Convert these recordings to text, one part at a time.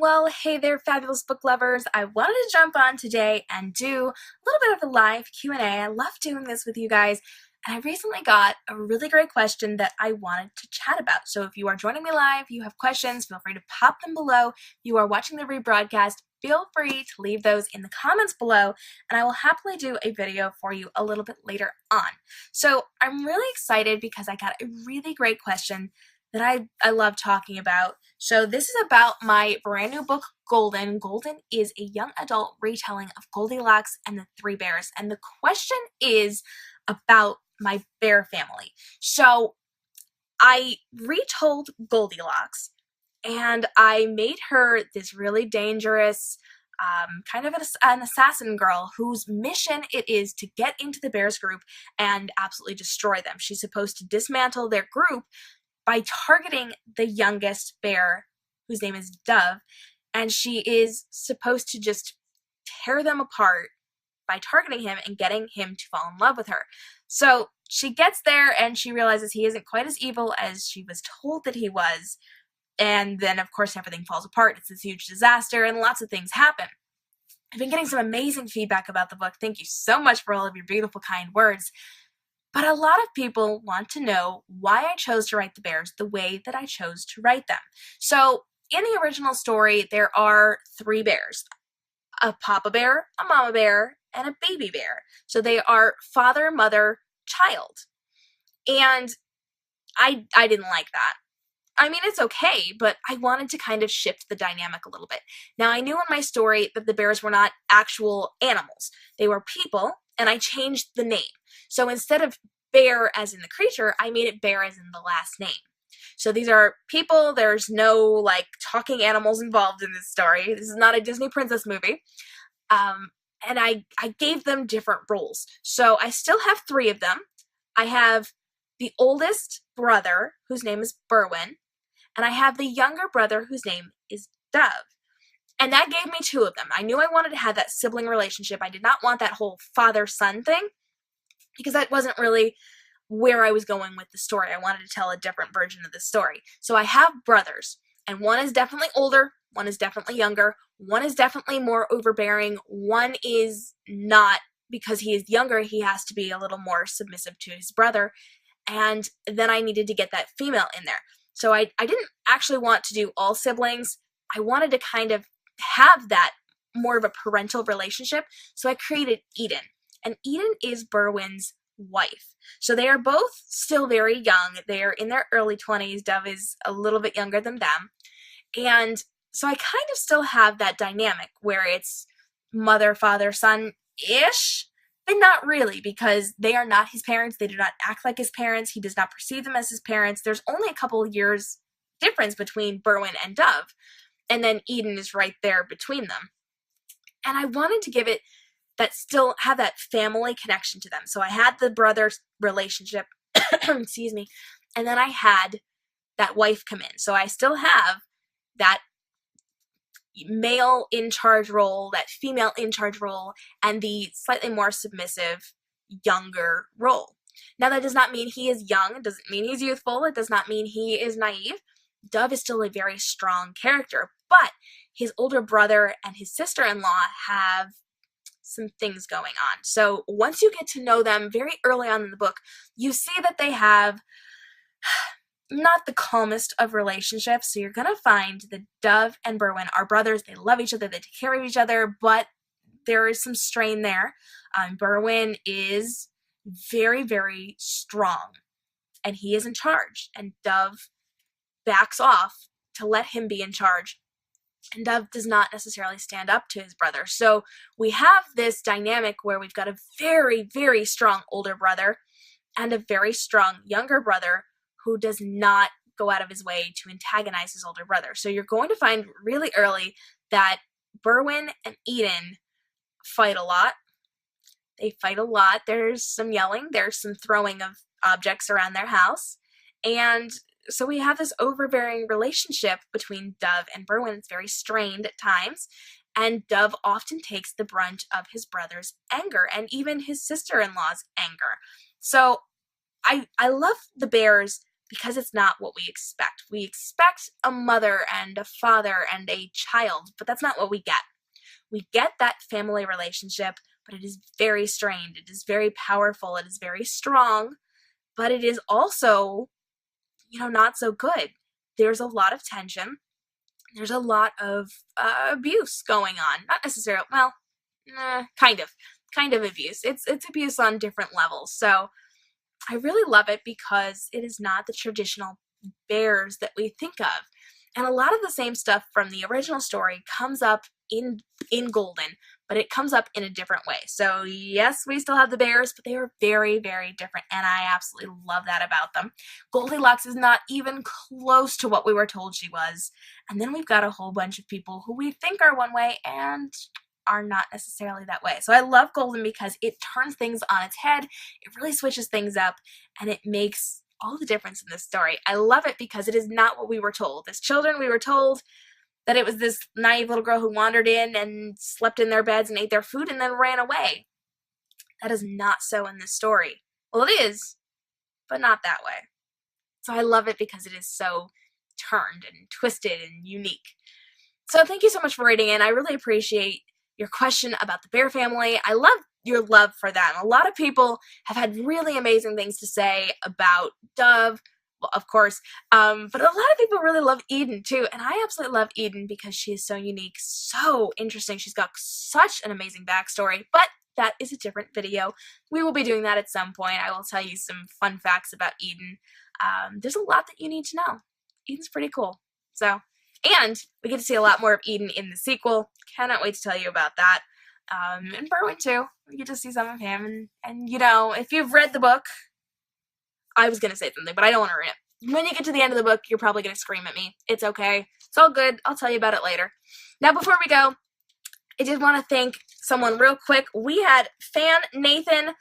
Well, hey there, fabulous book lovers. I wanted to jump on today and do a little bit of a live Q&A. I love doing this with you guys, and I recently got a really great question that I wanted to chat about. So if you are joining me live, you have questions, feel free to pop them below. If you are watching the rebroadcast, feel free to leave those in the comments below, and I will happily do a video for you a little bit later on. So I'm really excited because I got a really great question that I love talking about. So this is about my brand new book, Golden. Golden is a young adult retelling of Goldilocks and the Three Bears. And the question is about my bear family. So I retold Goldilocks and I made her this really dangerous, kind of an assassin girl whose mission it is to get into the Bears group and absolutely destroy them. She's supposed to dismantle their group by targeting the youngest bear, whose name is Dove, and she is supposed to just tear them apart by targeting him and getting him to fall in love with her. So she gets there and she realizes he isn't quite as evil as she was told that he was, and then of course everything falls apart. It's this huge disaster and lots of things happen. I've been getting some amazing feedback about the book. Thank you so much for all of your beautiful, kind words. But a lot of people want to know why I chose to write the bears the way that I chose to write them. So in the original story, there are three bears: a papa bear, a mama bear, and a baby bear. So they are father, mother, child. And I didn't like that. I mean, it's okay, but I wanted to kind of shift the dynamic a little bit. Now, I knew in my story that the bears were not actual animals. They were people, and I changed the name. So instead of bear as in the creature, I made it bear as in the last name. So these are people. There's no, talking animals involved in this story. This is not a Disney princess movie. And I gave them different roles. So I still have three of them. I have the oldest brother, whose name is Berwin, and I have the younger brother, whose name is Dove. And that gave me two of them. I knew I wanted to have that sibling relationship. I did not want that whole father-son thing, because that wasn't really where I was going with the story. I wanted to tell a different version of the story. So I have brothers, and one is definitely older, one is definitely younger, one is definitely more overbearing, one is not. Because he is younger, he has to be a little more submissive to his brother, and then I needed to get that female in there. So I didn't actually want to do all siblings. I wanted to kind of have that more of a parental relationship, so I created Eden. And Eden is Berwin's wife. So they are both still very young. They are in their early 20s. Dove is a little bit younger than them. And so I kind of still have that dynamic where it's mother, father, son-ish, but not really, because they are not his parents. They do not act like his parents. He does not perceive them as his parents. There's only a couple of years difference between Berwin and Dove, and then Eden is right there between them. And I wanted to give it that still have that family connection to them. So I had the brother's relationship, excuse me, and then I had that wife come in. So I still have that male in charge role, that female in charge role, and the slightly more submissive younger role. Now, that does not mean he is young. It doesn't mean he's youthful. It does not mean he is naive. Dove is still a very strong character, but his older brother and his sister-in-law have some things going on. So once you get to know them very early on in the book, you see that they have not the calmest of relationships. So you're going to find that Dove and Berwin are brothers. They love each other. They take care of each other, but there is some strain there. Berwin is very, very strong, and he is in charge, and Dove backs off to let him be in charge. And Dove does not necessarily stand up to his brother. So we have this dynamic where we've got a very, very strong older brother and a very strong younger brother who does not go out of his way to antagonize his older brother. So you're going to find really early that Berwin and Eden fight a lot. They fight a lot. There's some yelling. There's some throwing of objects around their house. And so we have this overbearing relationship between Dove and Berwin. It's very strained at times, and Dove often takes the brunt of his brother's anger and even his sister-in-law's anger. So I love the bears because it's not what we expect. We expect a mother and a father and a child, but that's not what we get. We get that family relationship, but it is very strained. It is very powerful. It is very strong, but it is also, not so good. There's a lot of tension. There's a lot of abuse going on. Not necessarily, well, kind of abuse. It's abuse on different levels. So I really love it because it is not the traditional Baers that we think of. And a lot of the same stuff from the original story comes up in Golden, but it comes up in a different way. So yes, we still have the Baers, but they are very, very different, and I absolutely love that about them. Goldilocks is not even close to what we were told she was. And then we've got a whole bunch of people who we think are one way and are not necessarily that way. So I love Golden because it turns things on its head, it really switches things up, and it makes all the difference in this story. I love it because it is not what we were told. As children, we were told that it was this naive little girl who wandered in and slept in their beds and ate their food and then ran away. That is not so in this story. Well, it is, but not that way. So I love it because it is so turned and twisted and unique. So thank you so much for writing in. I really appreciate your question about the Baer family. I love your love for them. A lot of people have had really amazing things to say about Dove, well, of course, but a lot of people really love Eden too, and I absolutely love Eden because she is so unique, so interesting. She's got such an amazing backstory, but that is a different video. We will be doing that at some point. I will tell you some fun facts about Eden. There's a lot that you need to know. Eden's pretty cool. So, and we get to see a lot more of Eden in the sequel. Cannot wait to tell you about that. And Berwin too. We get to see some of him. And if you've read the book, I was going to say something, but I don't want to ruin it. When you get to the end of the book, you're probably going to scream at me. It's okay. It's all good. I'll tell you about it later. Now, before we go, I did want to thank someone real quick. We had fan Nathan.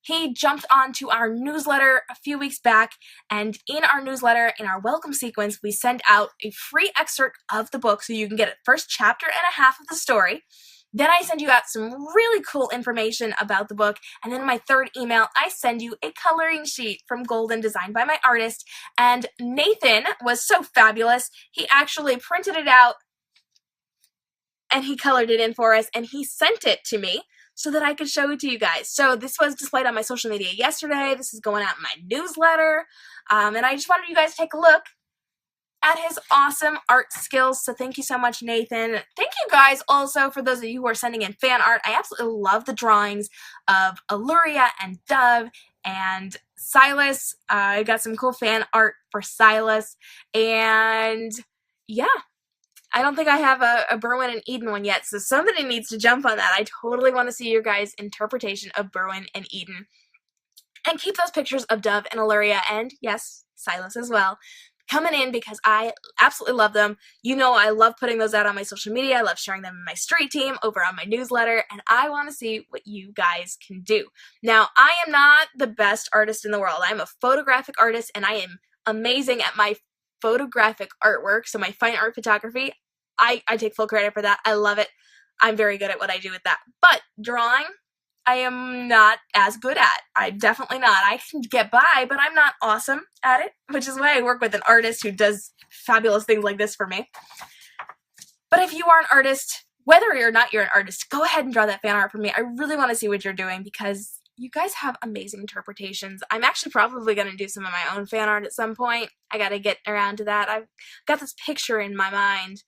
He jumped onto our newsletter a few weeks back, and in our newsletter, in our welcome sequence, we send out a free excerpt of the book so you can get a first chapter and a half of the story. Then I send you out some really cool information about the book, and then in my third email, I send you a coloring sheet from Golden designed by my artist, and Nathan was so fabulous, he actually printed it out, and he colored it in for us, and he sent it to me so that I could show it to you guys. So this was displayed on my social media yesterday, this is going out in my newsletter, and I just wanted you guys to take a look at his awesome art skills. So thank you so much, Nathan. Thank you guys also for those of you who are sending in fan art. I absolutely love the drawings of Illyria and Dove and Silas. I got some cool fan art for Silas. And yeah, I don't think I have a Berwin and Eden one yet, so somebody needs to jump on that. I totally want to see your guys' interpretation of Berwin and Eden. And keep those pictures of Dove and Illyria, and yes, Silas as well, coming in because I absolutely love them. I love putting those out on my social media. I love sharing them in my street team over on my newsletter, and I want to see what you guys can do. Now, I am not the best artist in the world. I'm a photographic artist, and I am amazing at my photographic artwork, so my fine art photography. I take full credit for that. I love it. I'm very good at what I do with that. But drawing, I am not as good at. I'm definitely not. I can get by, but I'm not awesome at it, which is why I work with an artist who does fabulous things like this for me. But if you are an artist, whether or not you're an artist, go ahead and draw that fan art for me. I really want to see what you're doing because you guys have amazing interpretations. I'm actually probably going to do some of my own fan art at some point. I got to get around to that. I've got this picture in my mind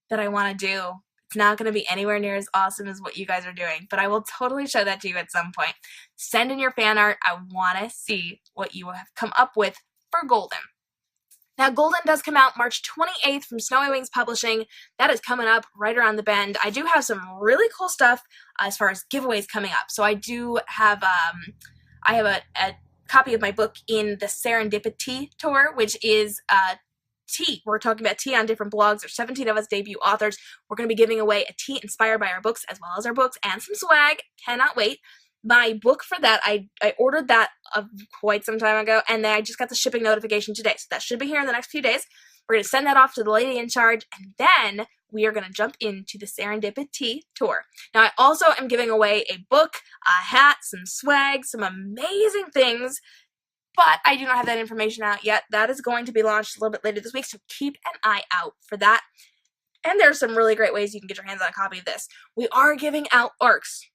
that I want to do. It's not going to be anywhere near as awesome as what you guys are doing, but I will totally show that to you at some point. Send in your fan art. I want to see what you have come up with for Golden. Now, Golden does come out March 28th from Snowy Wings Publishing. That is coming up right around the bend. I do have some really cool stuff as far as giveaways coming up. So I do have, I have a copy of my book in the Serendipity Tour, which is tea. We're talking about tea on different blogs. There's 17 of us debut authors. We're going to be giving away a tea inspired by our books as well as our books and some swag. Cannot wait. My book for that, I ordered that quite some time ago, and then I just got the shipping notification today. So that should be here in the next few days. We're going to send that off to the lady in charge, and then we are going to jump into the Serendipity Tour. Now, I also am giving away a book, a hat, some swag, some amazing things but I do not have that information out yet. That is going to be launched a little bit later this week, so keep an eye out for that. And there's some really great ways you can get your hands on a copy of this. We are giving out ARCs.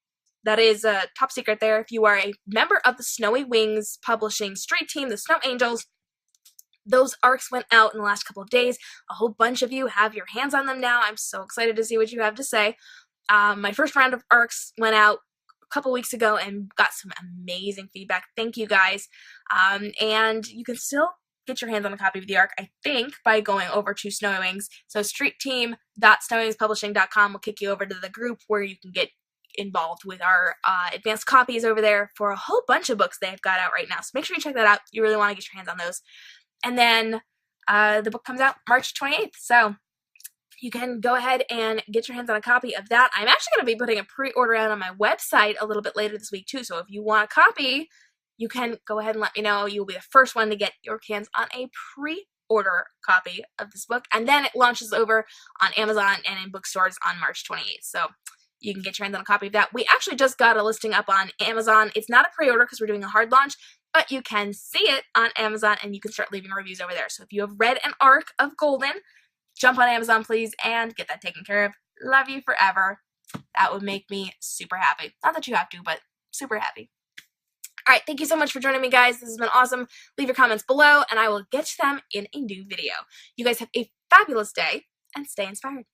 That is a top secret there. If you are a member of the Snowy Wings Publishing Street Team, the Snow Angels, those ARCs went out in the last couple of days. A whole bunch of you have your hands on them now. I'm so excited to see what you have to say. My first round of ARCs went out a couple weeks ago and got some amazing feedback. Thank you guys. And you can still get your hands on a copy of the ARC, I think, by going over to Snowy Wings. So streetteam.snowywingspublishing.com will kick you over to the group where you can get involved with our advanced copies over there for a whole bunch of books they've got out right now. So make sure you check that out. You really want to get your hands on those. And then the book comes out March 28th. So you can go ahead and get your hands on a copy of that. I'm actually going to be putting a pre-order out on my website a little bit later this week too. So if you want a copy, you can go ahead and let me know. You'll be the first one to get your hands on a pre-order copy of this book. And then it launches over on Amazon and in bookstores on March 28th. So you can get your hands on a copy of that. We actually just got a listing up on Amazon. It's not a pre-order because we're doing a hard launch, but you can see it on Amazon and you can start leaving reviews over there. So if you have read an arc of Golden, jump on Amazon, please, and get that taken care of. Love you forever. That would make me super happy. Not that you have to, but super happy. All right, thank you so much for joining me, guys. This has been awesome. Leave your comments below, and I will get to them in a new video. You guys have a fabulous day, and stay inspired.